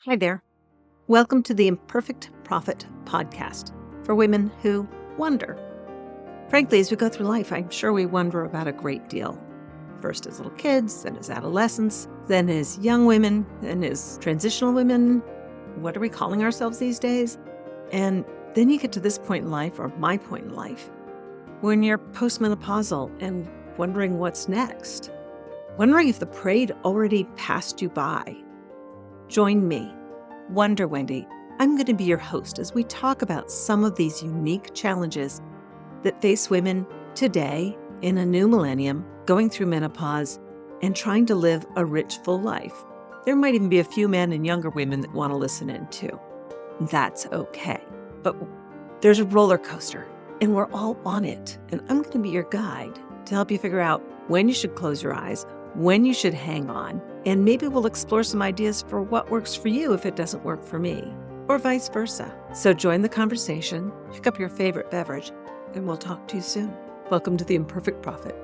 Hi there. Welcome to the Imperfect Profit podcast for women who wonder. Frankly, as we go through life, I'm sure we wonder about a great deal. First as little kids, then as adolescents, then as young women, then as transitional women. What are we calling ourselves these days? And then you get to this point in life, or my point in life, when you're postmenopausal and wondering what's next. Wondering if the parade already passed you by. Join me, Wonder Wendy. I'm going to be your host as we talk about some of these unique challenges that face women today in a new millennium, going through menopause and trying to live a rich, full life. There might even be a few men and younger women that want to listen in too. That's okay. But there's a roller coaster and we're all on it. And I'm going to be your guide to help you figure out when you should close your eyes, when you should hang on, and maybe we'll explore some ideas for what works for you if it doesn't work for me, or vice versa. So join the conversation, pick up your favorite beverage, and we'll talk to you soon. Welcome to the Imperfect Profit.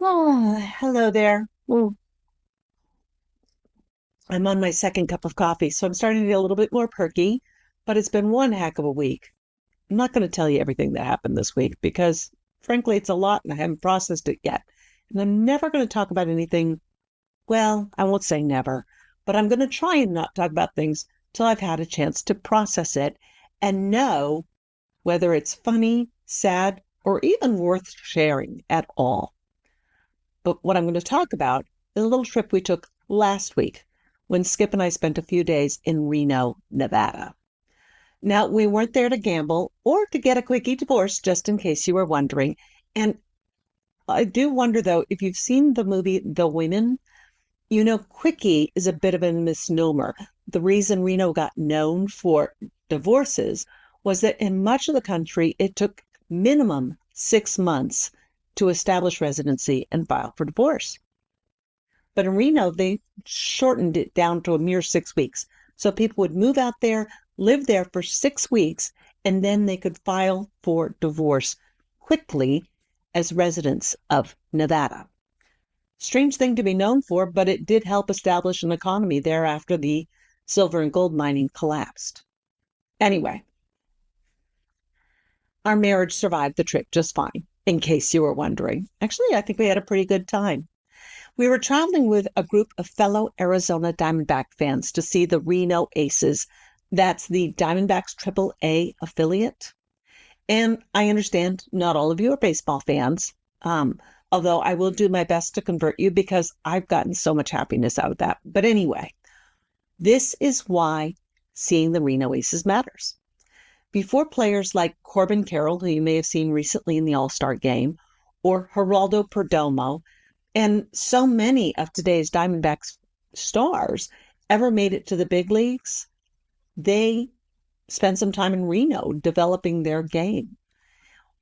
Oh, hello there. I'm on my second cup of coffee, so I'm starting to get a little bit more perky, but it's been one heck of a week. I'm not going to tell you everything that happened this week because, frankly, it's a lot and I haven't processed it yet. And I'm never going to talk about anything. Well, I won't say never, but I'm going to try and not talk about things till I've had a chance to process it and know whether it's funny, sad, or even worth sharing at all. But what I'm going to talk about is a little trip we took last week when Skip and I spent a few days in Reno, Nevada. Now, we weren't there to gamble or to get a quickie divorce, just in case you were wondering. And I do wonder, though, if you've seen the movie The Women, you know, quickie is a bit of a misnomer. The reason Reno got known for divorces was that in much of the country, it took minimum 6 months to establish residency and file for divorce. But in Reno, they shortened it down to a mere 6 weeks. So people would move out there, live there for 6 weeks, and then they could file for divorce quickly as residents of Nevada. Strange thing to be known for, but it did help establish an economy there after the silver and gold mining collapsed. Anyway, our marriage survived the trip just fine, in case you were wondering. Actually, I think we had a pretty good time. We were traveling with a group of fellow Arizona Diamondback fans to see the Reno Aces. That's the Diamondbacks AAA affiliate. And I understand not all of you are baseball fans, although I will do my best to convert you because I've gotten so much happiness out of that. But anyway, this is why seeing the Reno Aces matters. Before players like Corbin Carroll, who you may have seen recently in the All-Star game, or Geraldo Perdomo, and so many of today's Diamondbacks stars ever made it to the big leagues, they spent some time in Reno developing their game.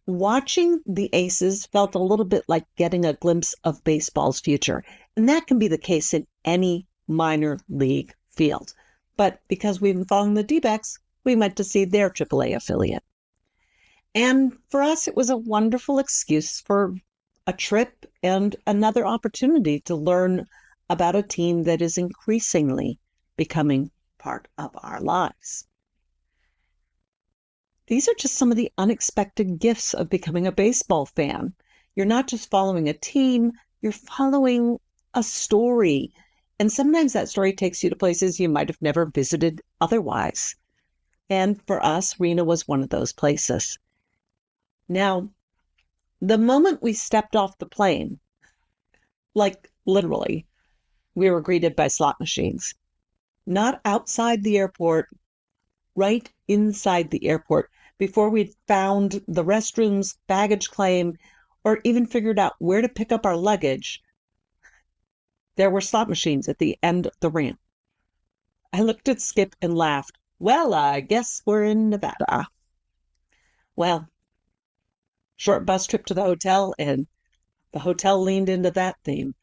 Watching the Aces felt a little bit like getting a glimpse of baseball's future, and that can be the case in any minor league field. But because we've been following the D-backs, we went to see their AAA affiliate. And for us, it was a wonderful excuse for a trip and another opportunity to learn about a team that is increasingly becoming part of our lives. These are just some of the unexpected gifts of becoming a baseball fan. You're not just following a team, you're following a story. And sometimes that story takes you to places you might have never visited otherwise. And for us, Reno was one of those places. Now, the moment we stepped off the plane, like literally, we were greeted by slot machines. Not outside the airport, right inside the airport, before we'd found the restrooms, baggage claim, or even figured out where to pick up our luggage, there were slot machines at the end of the ramp. I looked at Skip and laughed. Well, I guess we're in Nevada. Well, short bus trip to the hotel, and the hotel leaned into that theme.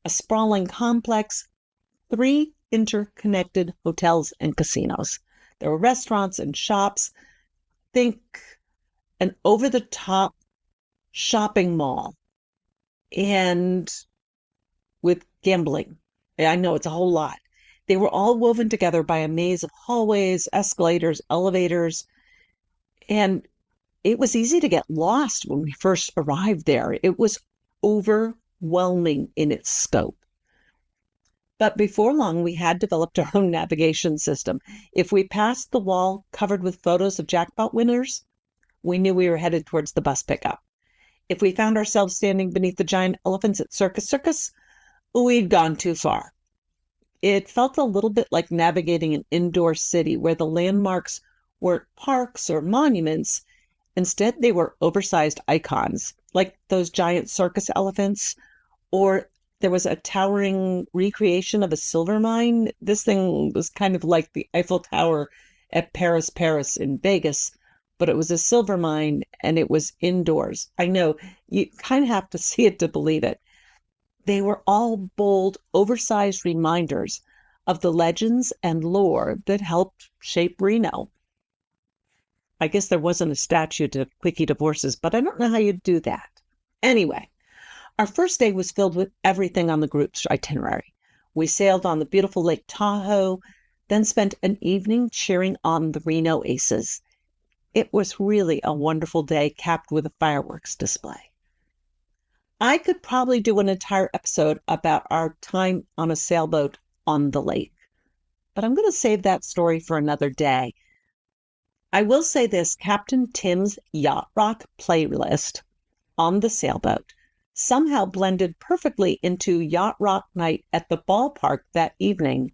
A sprawling complex, 3 interconnected hotels and casinos. There were restaurants and shops. Think an over-the-top shopping mall and with gambling. I know it's a whole lot. They were all woven together by a maze of hallways, escalators, elevators, and it was easy to get lost when we first arrived there. It was overwhelming in its scope. But before long, we had developed our own navigation system. If we passed the wall covered with photos of jackpot winners, we knew we were headed towards the bus pickup. If we found ourselves standing beneath the giant elephants at Circus, we'd gone too far. It felt a little bit like navigating an indoor city where the landmarks weren't parks or monuments. Instead, they were oversized icons, like those giant circus elephants, or there was a towering recreation of a silver mine. This thing was kind of like the Eiffel Tower at Paris in Vegas, but it was a silver mine and it was indoors. I know, you kind of have to see it to believe it. They were all bold, oversized reminders of the legends and lore that helped shape Reno. I guess there wasn't a statue to quickie divorces, but I don't know how you'd do that. Anyway, our first day was filled with everything on the group's itinerary. We sailed on the beautiful Lake Tahoe, then spent an evening cheering on the Reno Aces. It was really a wonderful day, capped with a fireworks display. I could probably do an entire episode about our time on a sailboat on the lake, but I'm going to save that story for another day. I will say this, Captain Tim's Yacht Rock playlist on the sailboat somehow blended perfectly into Yacht Rock night at the ballpark that evening.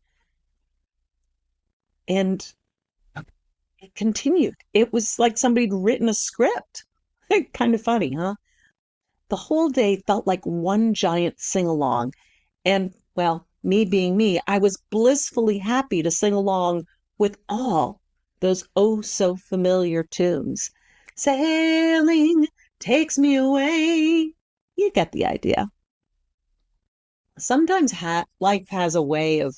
And it continued. It was like somebody'd written a script. Kind of funny, huh? The whole day felt like one giant sing-along. And, well, me being me, I was blissfully happy to sing along with all those oh-so-familiar tunes. Sailing takes me away. You get the idea. Sometimes life has a way of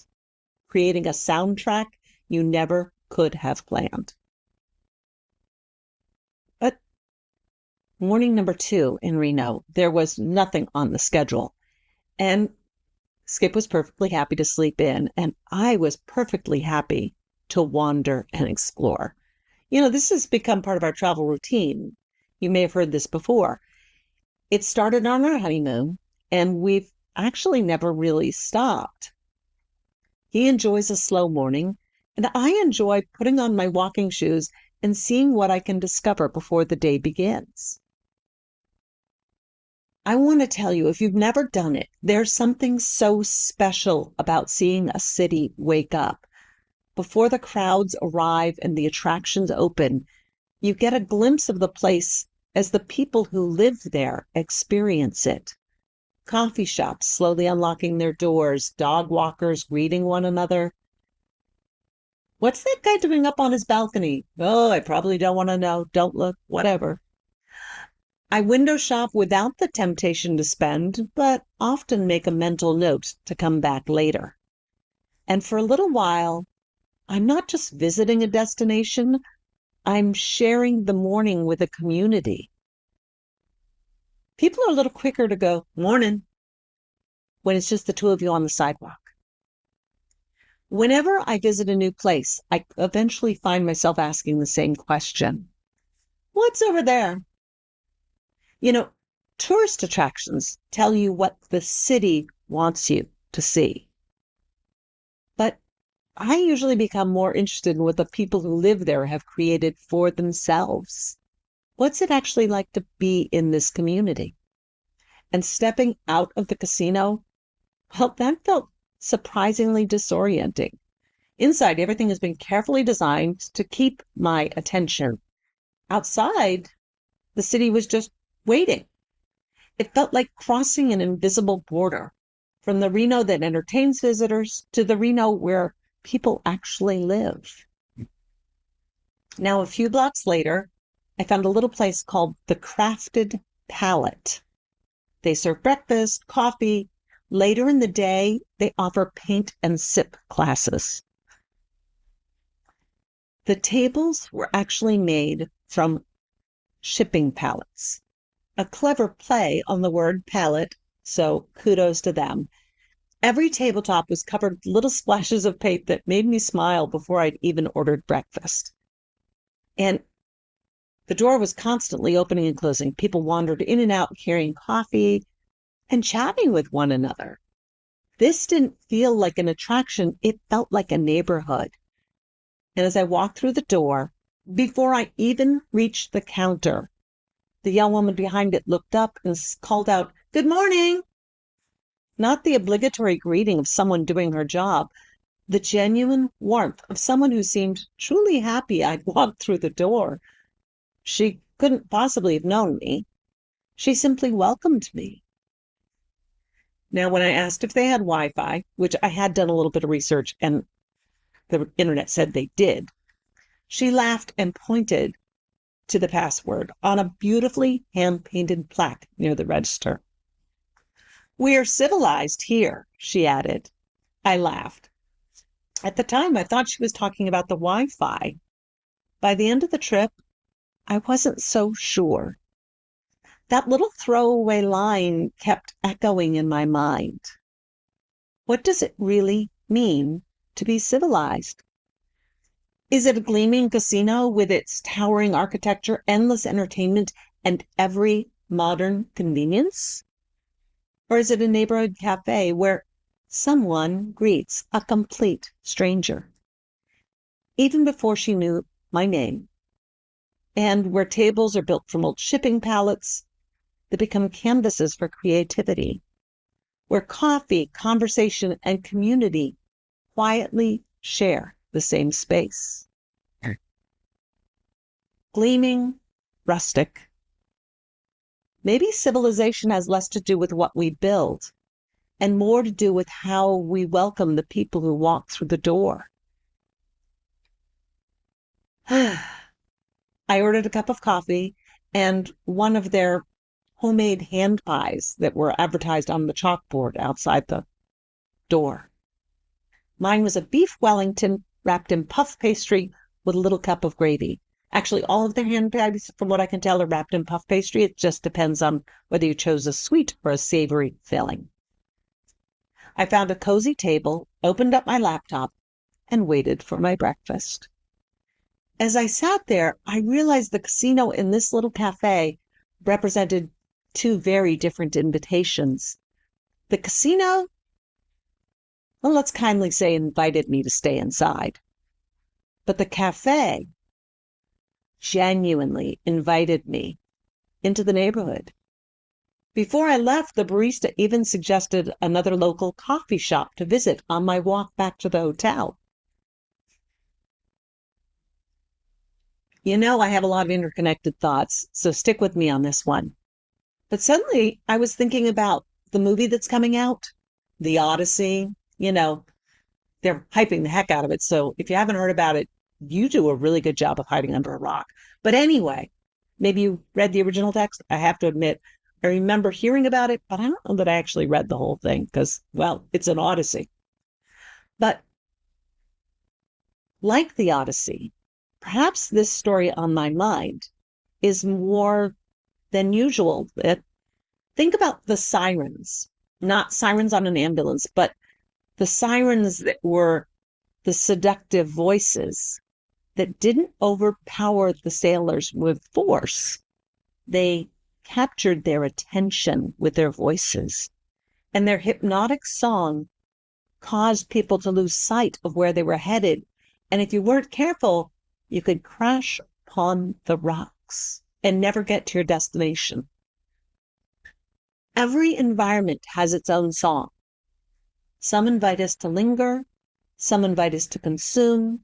creating a soundtrack you never could have planned. But morning number 2 in Reno, there was nothing on the schedule. And Skip was perfectly happy to sleep in, and I was perfectly happy to wander and explore. You know, this has become part of our travel routine. You may have heard this before. It started on our honeymoon, and we've actually never really stopped. He enjoys a slow morning, and I enjoy putting on my walking shoes and seeing what I can discover before the day begins. I want to tell you, if you've never done it, there's something so special about seeing a city wake up. Before the crowds arrive and the attractions open, you get a glimpse of the place as the people who live there experience it. Coffee shops slowly unlocking their doors, dog walkers greeting one another. What's that guy doing up on his balcony? Oh, I probably don't want to know. Don't look, whatever. I window shop without the temptation to spend, but often make a mental note to come back later. And for a little while, I'm not just visiting a destination, I'm sharing the morning with a community. People are a little quicker to go, morning, when it's just the two of you on the sidewalk. Whenever I visit a new place, I eventually find myself asking the same question. What's over there? You know, tourist attractions tell you what the city wants you to see. But I usually become more interested in what the people who live there have created for themselves. What's it actually like to be in this community? And stepping out of the casino, well, that felt surprisingly disorienting. Inside, everything has been carefully designed to keep my attention. Outside, the city was just waiting. It felt like crossing an invisible border from the Reno that entertains visitors to the Reno where people actually live. Now, a few blocks later, I found a little place called the Crafted Palette. They serve breakfast, coffee. Later in the day, they offer paint and sip classes. The tables were actually made from shipping pallets. A clever play on the word palette, so kudos to them. Every tabletop was covered with little splashes of paint that made me smile before I'd even ordered breakfast. And the door was constantly opening and closing. People wandered in and out carrying coffee and chatting with one another. This didn't feel like an attraction. It felt like a neighborhood. And as I walked through the door, before I even reached the counter, the young woman behind it looked up and called out, "Good morning." Not the obligatory greeting of someone doing her job, the genuine warmth of someone who seemed truly happy I'd walked through the door. She couldn't possibly have known me. She simply welcomed me. Now, when I asked if they had Wi-Fi, which I had done a little bit of research and the internet said they did, she laughed and pointed to the password on a beautifully hand-painted plaque near the register. "We're civilized here," she added. I laughed. At the time, I thought she was talking about the Wi-Fi. By the end of the trip, I wasn't so sure. That little throwaway line kept echoing in my mind. What does it really mean to be civilized? Is it a gleaming casino with its towering architecture, endless entertainment, and every modern convenience? Or is it a neighborhood cafe where someone greets a complete stranger, even before she knew my name, and where tables are built from old shipping pallets that become canvases for creativity, where coffee, conversation, and community quietly share the same space? Gleaming, rustic. Maybe civilization has less to do with what we build and more to do with how we welcome the people who walk through the door. I ordered a cup of coffee and one of their homemade hand pies that were advertised on the chalkboard outside the door. Mine was a beef Wellington wrapped in puff pastry with a little cup of gravy. Actually, all of their hand pies, from what I can tell, are wrapped in puff pastry. It just depends on whether you chose a sweet or a savory filling. I found a cozy table, opened up my laptop, and waited for my breakfast. As I sat there, I realized the casino in this little cafe represented two very different invitations. The casino, well, let's kindly say, invited me to stay inside. But the cafe genuinely invited me into the neighborhood. Before I left, the barista even suggested another local coffee shop to visit on my walk back to the hotel. You know, I have a lot of interconnected thoughts, so stick with me on this one. But suddenly I was thinking about the movie that's coming out, The Odyssey. You know, they're hyping the heck out of it. So if you haven't heard about it, you do a really good job of hiding under a rock. But anyway, maybe you read the original text. I have to admit, I remember hearing about it, but I don't know that I actually read the whole thing because, well, it's an Odyssey. But like the Odyssey, perhaps this story on my mind is more than usual. Think about the sirens, not sirens on an ambulance, but the sirens that were the seductive voices that didn't overpower the sailors with force. They captured their attention with their voices, and their hypnotic song caused people to lose sight of where they were headed. And if you weren't careful, you could crash upon the rocks and never get to your destination. Every environment has its own song. Some invite us to linger, some invite us to consume,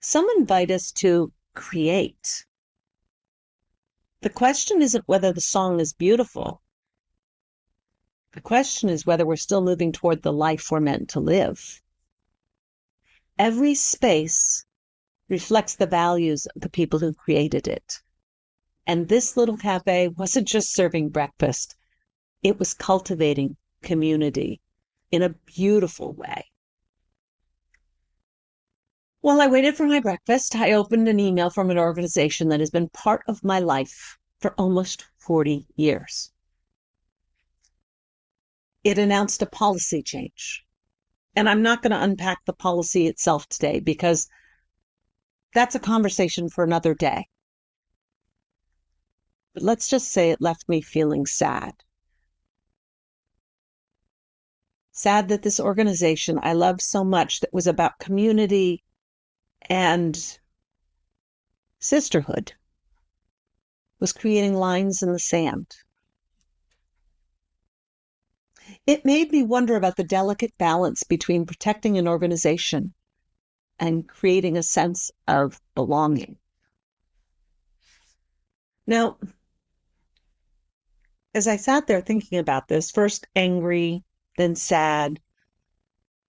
some invite us to create. The question isn't whether the song is beautiful. The question is whether we're still moving toward the life we're meant to live. Every space reflects the values of the people who created it. And this little cafe wasn't just serving breakfast. It was cultivating community in a beautiful way. While I waited for my breakfast, I opened an email from an organization that has been part of my life for almost 40 years. it announced a policy change. And I'm not going to unpack the policy itself today because that's a conversation for another day. But let's just say it left me feeling sad. Sad that this organization I loved so much, that was about community and sisterhood, was creating lines in the sand. It made me wonder about the delicate balance between protecting an organization and creating a sense of belonging. Now, as I sat there thinking about this, first angry, then sad,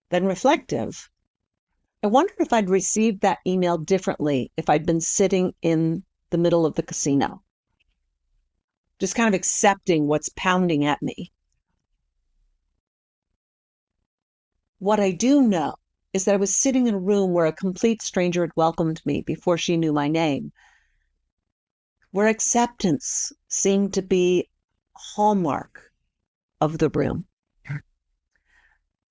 then reflective, I wondered if I'd received that email differently if I'd been sitting in the middle of the casino, just kind of accepting what's pounding at me. What I do know is that I was sitting in a room where a complete stranger had welcomed me before she knew my name, where acceptance seemed to be a hallmark of the room.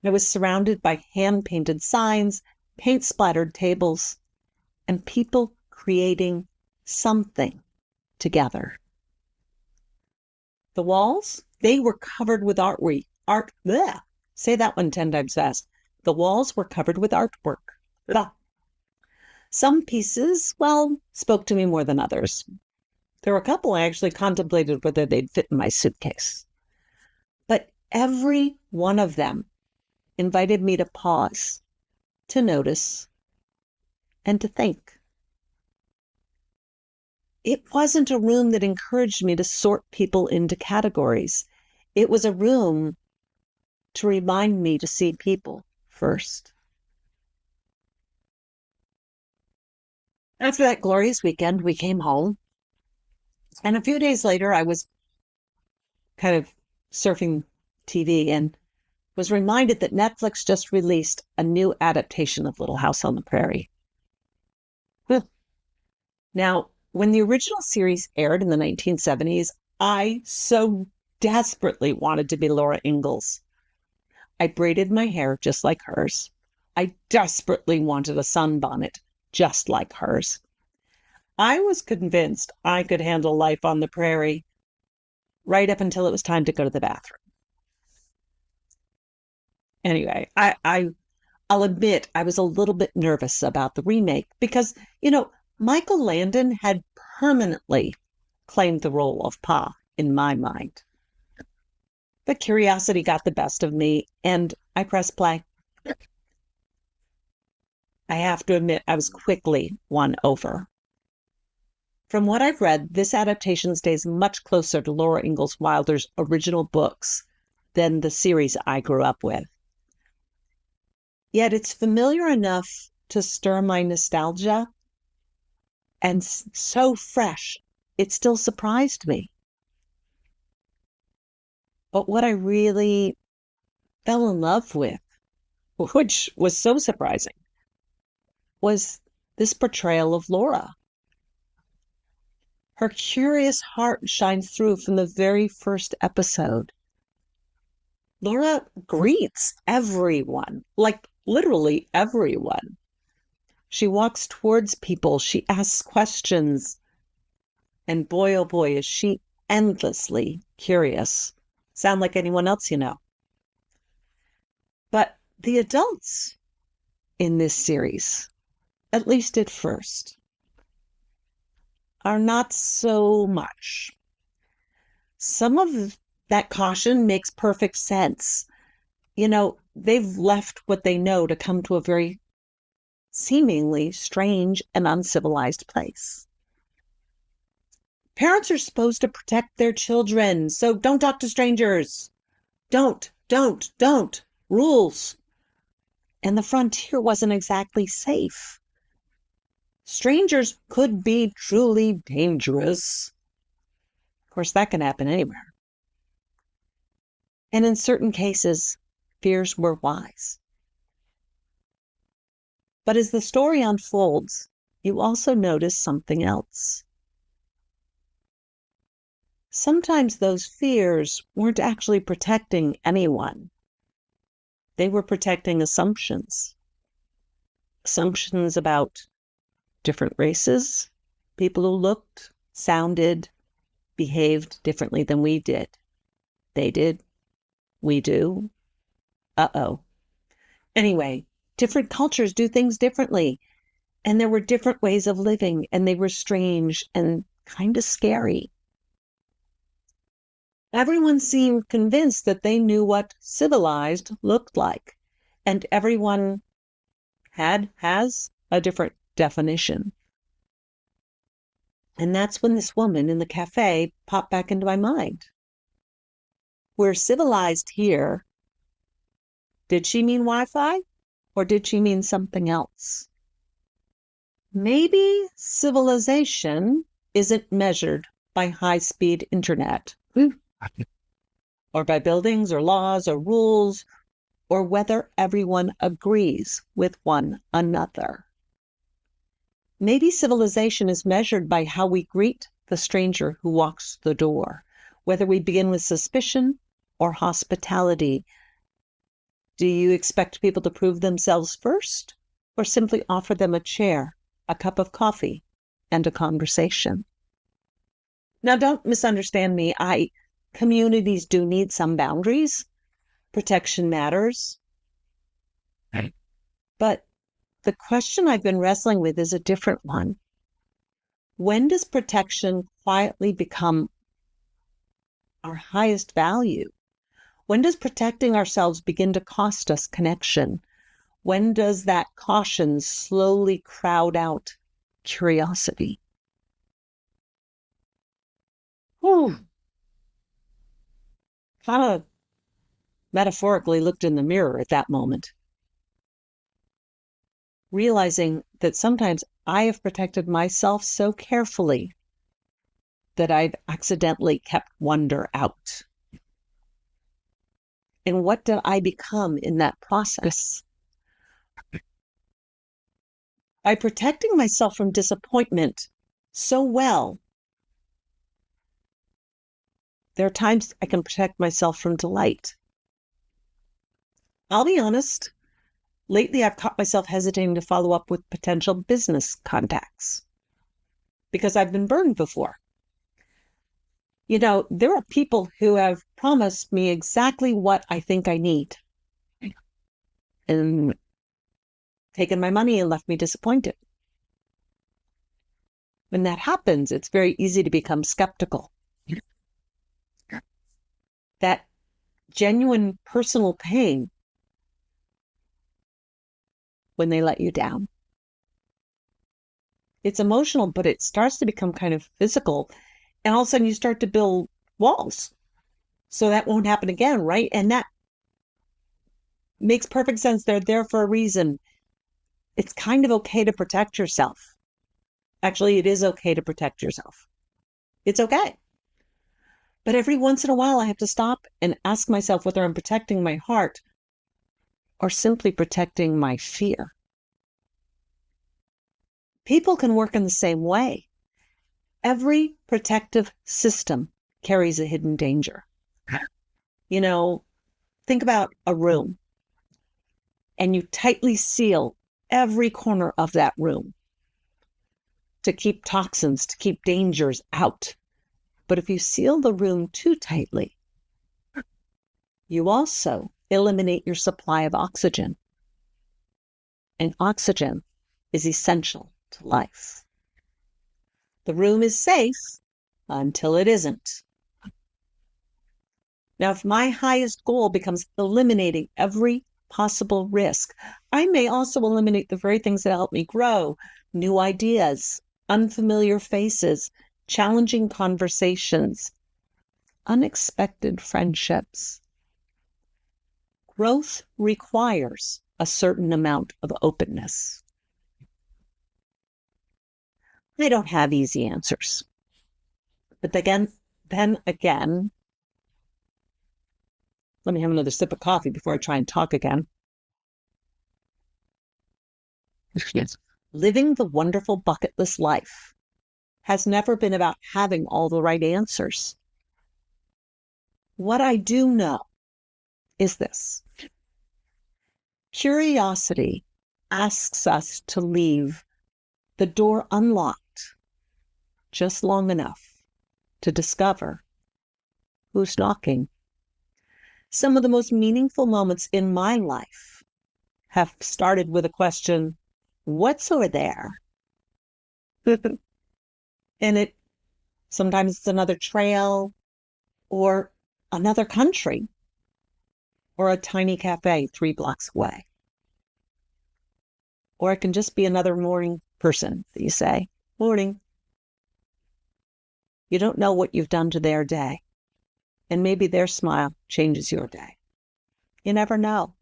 I was surrounded by hand-painted signs, paint-splattered tables, and people creating something together. The walls, they were covered with say that one 10 times fast. The walls were covered with artwork. Blah. Some pieces, spoke to me more than others. There were a couple I actually contemplated whether they'd fit in my suitcase. But every one of them invited me to pause, to notice, and to think. It wasn't a room that encouraged me to sort people into categories. It was a room to remind me to see people first. After that glorious weekend, we came home. And a few days later, I was kind of surfing TV and was reminded that Netflix just released a new adaptation of Little House on the Prairie. Now, when the original series aired in the 1970s, I so desperately wanted to be Laura Ingalls. I braided my hair just like hers. I desperately wanted a sunbonnet just like hers. I was convinced I could handle life on the prairie right up until it was time to go to the bathroom. Anyway, I'll admit I was a little bit nervous about the remake because, Michael Landon had permanently claimed the role of Pa in my mind. But curiosity got the best of me, and I pressed play. I have to admit, I was quickly won over. From what I've read, this adaptation stays much closer to Laura Ingalls Wilder's original books than the series I grew up with. Yet it's familiar enough to stir my nostalgia, and so fresh, it still surprised me. But what I really fell in love with, which was so surprising, was this portrayal of Laura. Her curious heart shines through from the very first episode. Laura greets everyone, like literally everyone. She walks towards people, she asks questions, and boy, oh boy, is she endlessly curious. Sound like anyone else you know. But the adults in this series, at least at first, are not so much. Some of that caution makes perfect sense. They've left what they know to come to a very seemingly strange and uncivilized place. Parents are supposed to protect their children, so don't talk to strangers. Don't. Rules. And the frontier wasn't exactly safe. Strangers could be truly dangerous. Of course, that can happen anywhere. And in certain cases, fears were wise. But as the story unfolds, you also notice something else. sometimes those fears weren't actually protecting anyone. They were protecting assumptions. Assumptions about different races, people who looked, sounded, behaved differently than we did. They did. We do. Uh-oh. Anyway, different cultures do things differently. And there were different ways of living, and they were strange and kind of scary. Everyone seemed convinced that they knew what civilized looked like. And everyone has a different definition. And that's when this woman in the cafe popped back into my mind. We're civilized here. Did she mean Wi-Fi? Or did she mean something else? Maybe civilization isn't measured by high-speed internet, or by buildings or laws or rules, or whether everyone agrees with one another. Maybe civilization is measured by how we greet the stranger who walks the door, whether we begin with suspicion or hospitality. Do you expect people to prove themselves first, or simply offer them a chair, a cup of coffee, and a conversation? Now, don't misunderstand me. Communities do need some boundaries. Protection matters. Right. But the question I've been wrestling with is a different one. When does protection quietly become our highest value? When does protecting ourselves begin to cost us connection? When does that caution slowly crowd out curiosity? Kind of metaphorically looked in the mirror at that moment, realizing that sometimes I have protected myself so carefully that I've accidentally kept wonder out. And what did I become in that process? By protecting myself from disappointment so well, there are times I can protect myself from delight. I'll be honest, lately I've caught myself hesitating to follow up with potential business contacts because I've been burned before. You know, there are people who have promised me exactly what I think I need and taken my money and left me disappointed. When that happens, it's very easy to become skeptical. That genuine personal pain when they let you down. It's emotional, but it starts to become kind of physical. And all of a sudden you start to build walls. So that won't happen again, right? And that makes perfect sense. They're there for a reason. It's kind of okay to protect yourself. Actually, it is okay to protect yourself. It's okay. But every once in a while, I have to stop and ask myself whether I'm protecting my heart or simply protecting my fear. People can work in the same way. Every protective system carries a hidden danger. You know, think about a room, and you tightly seal every corner of that room to keep toxins, to keep dangers out. But if you seal the room too tightly, you also eliminate your supply of oxygen. And oxygen is essential to life. The room is safe until it isn't. Now, if my highest goal becomes eliminating every possible risk, I may also eliminate the very things that help me grow: new ideas, unfamiliar faces, challenging conversations, unexpected friendships. Growth requires a certain amount of openness. I don't have easy answers. But then again, let me have another sip of coffee before I try and talk again. Yes. Living the wonderful bucket list life has never been about having all the right answers. What I do know is this. Curiosity asks us to leave the door unlocked just long enough to discover who's knocking. Some of the most meaningful moments in my life have started with a question, what's over there? And sometimes it's another trail or another country or a tiny cafe 3 blocks away. Or it can just be another morning person that you say, morning. You don't know what you've done to their day. And maybe their smile changes your day. You never know.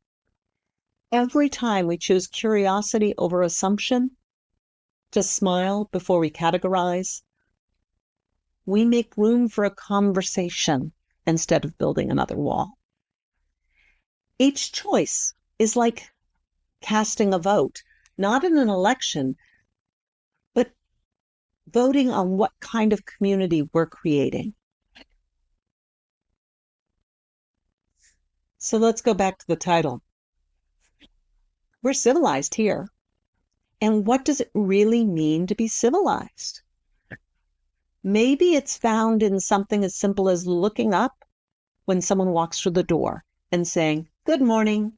Every time we choose curiosity over assumption, to smile before we categorize, we make room for a conversation instead of building another wall. Each choice is like casting a vote, not in an election, but voting on what kind of community we're creating. So let's go back to the title. We're civilized here. And what does it really mean to be civilized? Maybe it's found in something as simple as looking up when someone walks through the door and saying, good morning.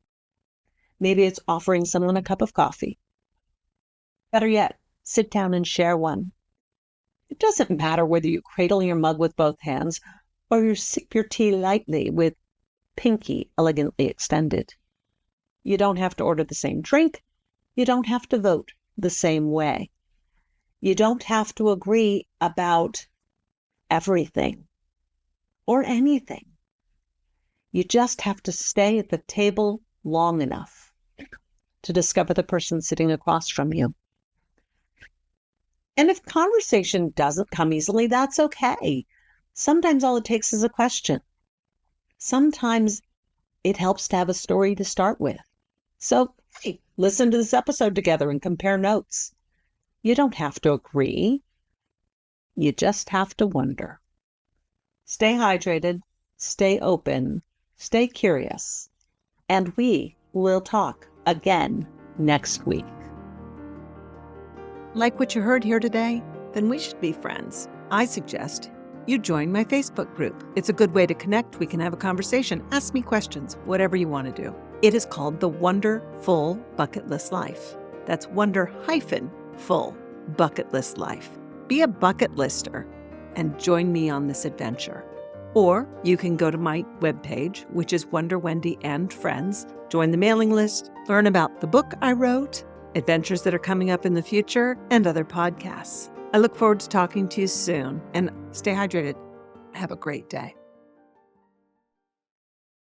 Maybe it's offering someone a cup of coffee. Better yet, sit down and share one. It doesn't matter whether you cradle your mug with both hands or you sip your tea lightly with pinky elegantly extended. You don't have to order the same drink. You don't have to vote the same way. You don't have to agree about everything or anything. You just have to stay at the table long enough to discover the person sitting across from you. And if conversation doesn't come easily, that's okay. Sometimes all it takes is a question. Sometimes it helps to have a story to start with. So, hey, listen to this episode together and compare notes. You don't have to agree. You just have to wonder. Stay hydrated, stay open, stay curious, and we will talk again next week. Like what you heard here today? Then we should be friends. I suggest you join my Facebook group. It's a good way to connect. We can have a conversation. Ask me questions, whatever you want to do. It is called the Wonderful Bucket List Life. That's Wonder-Full Bucket List Life. Be a bucket lister and join me on this adventure. Or you can go to my webpage, which is Wonder Wendy and Friends. Join the mailing list, learn about the book I wrote, adventures that are coming up in the future, and other podcasts. I look forward to talking to you soon, and stay hydrated. Have a great day.